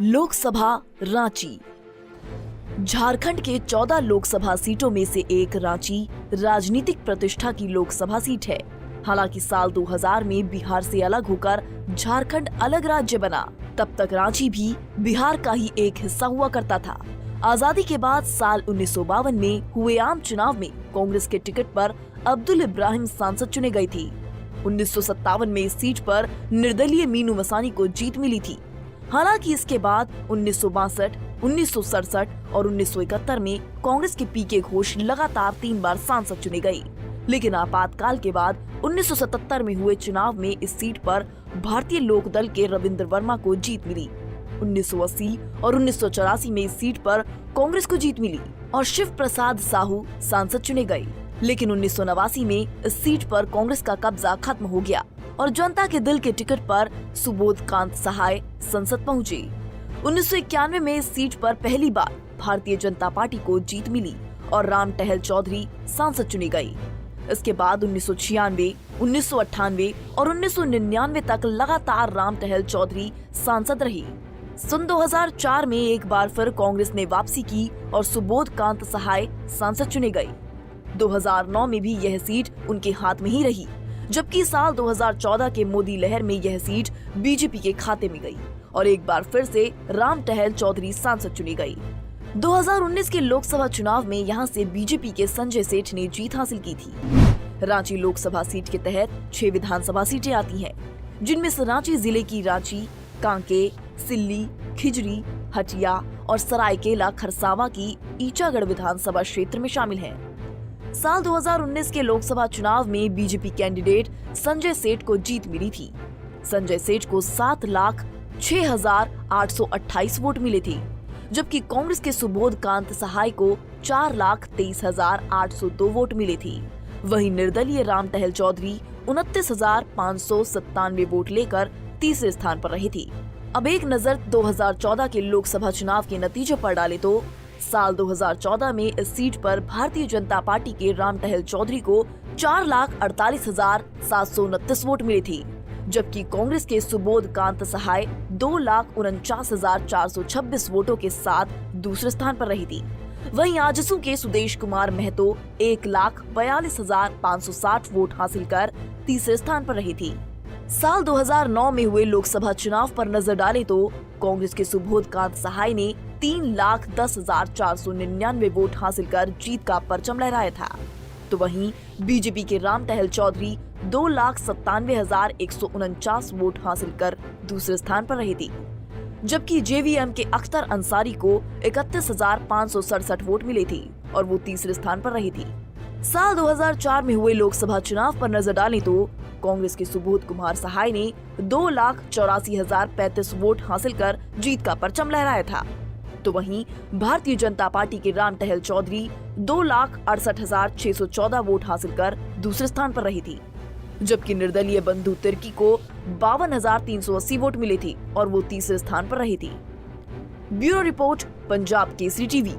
लोकसभा रांची। झारखंड के 14 लोकसभा सीटों में से एक रांची राजनीतिक प्रतिष्ठा की लोकसभा सीट है। हालांकि साल 2000 में बिहार से अलग होकर झारखंड अलग राज्य बना, तब तक रांची भी बिहार का ही एक हिस्सा हुआ करता था। आजादी के बाद साल 1952 में हुए आम चुनाव में कांग्रेस के टिकट पर अब्दुल इब्राहिम सांसद चुने गए थे। 1957 में इस सीट पर निर्दलीय मीनू मसानी को जीत मिली थी। हालांकि इसके बाद 1962, 1967 और 1971 में कांग्रेस के पीके घोष लगातार 3 बार सांसद चुने गए। लेकिन आपातकाल के बाद 1977 में हुए चुनाव में इस सीट पर भारतीय लोकदल के रविंद्र वर्मा को जीत मिली। 1980 और 1984 में इस सीट पर कांग्रेस को जीत मिली और शिव प्रसाद साहू सांसद चुने गए। लेकिन 1989 में इस सीट पर कांग्रेस का कब्जा खत्म हो गया और जनता के दिल के टिकट पर सुबोध कांत सहाय संसद पहुंचे। 1991 में इस सीट पर पहली बार भारतीय जनता पार्टी को जीत मिली और राम टहल चौधरी सांसद चुने गए। इसके बाद 1996, 1998 और 1999 तक लगातार राम टहल चौधरी सांसद रहे। सन 2004 में एक बार फिर कांग्रेस ने वापसी की और सुबोध कांत सहाय सांसद चुने गए। 2009 में भी यह सीट उनके हाथ में ही रही, जबकि साल 2014 के मोदी लहर में यह सीट बीजेपी के खाते में गई और एक बार फिर से राम टहल चौधरी सांसद चुनी गई। 2019 के लोकसभा चुनाव में यहां से बीजेपी के संजय सेठ ने जीत हासिल की थी। रांची लोकसभा सीट के तहत 6 विधानसभा सीटें आती हैं, जिनमें से रांची जिले की रांची, कांके, सिल्ली, खिजरी, हटिया और सरायकेला खरसावां की ईचागढ़ विधानसभा क्षेत्र में शामिल हैं। साल 2019 के लोकसभा चुनाव में बीजेपी कैंडिडेट संजय सेठ को जीत मिली थी। संजय सेठ को 7,06,828 वोट मिले थे, जबकि कांग्रेस के सुबोध कांत सहाय को 4,23,802 वोट मिले थे। वहीं निर्दलीय राम टहल चौधरी 29,597 वोट लेकर तीसरे स्थान पर रहे थे। अब एक नजर 2014 के लोकसभा चुनाव के नतीजों पर डाले तो साल 2014 में इस सीट पर भारतीय जनता पार्टी के राम टहल चौधरी को 4,48,729 वोट मिले थे, जबकि कांग्रेस के सुबोध कांत सहाय 2,49,426 वोटों के साथ दूसरे स्थान पर रही थी। वहीं आजसू के सुदेश कुमार महतो 1,42,560 वोट हासिल कर तीसरे स्थान पर रही थी। साल 2009 में हुए लोकसभा चुनाव पर नजर डालें तो कांग्रेस के सुबोध कांत सहाय ने 3,10,499 वोट हासिल कर जीत का परचम लहराया था, तो वहीं बीजेपी के राम टहल चौधरी 2,97,149 वोट हासिल कर दूसरे स्थान पर रही थी, जबकि जेवीएम के अख्तर अंसारी को 31,567 वोट मिले थे और वो तीसरे स्थान पर रही थी। साल 2004 में हुए लोकसभा चुनाव पर नजर डालें तो कांग्रेस के सुबोध कुमार सहाय ने 2,84,035 वोट हासिल कर जीत का परचम लहराया था, तो वहीं भारतीय जनता पार्टी के राम टहल चौधरी 2,68,614 वोट हासिल कर दूसरे स्थान पर रही थी, जबकि निर्दलीय बंधु तिर्की को 52,380 वोट मिले थे और वो तीसरे स्थान पर रही थी। Bureau report, Punjab Kesari TV.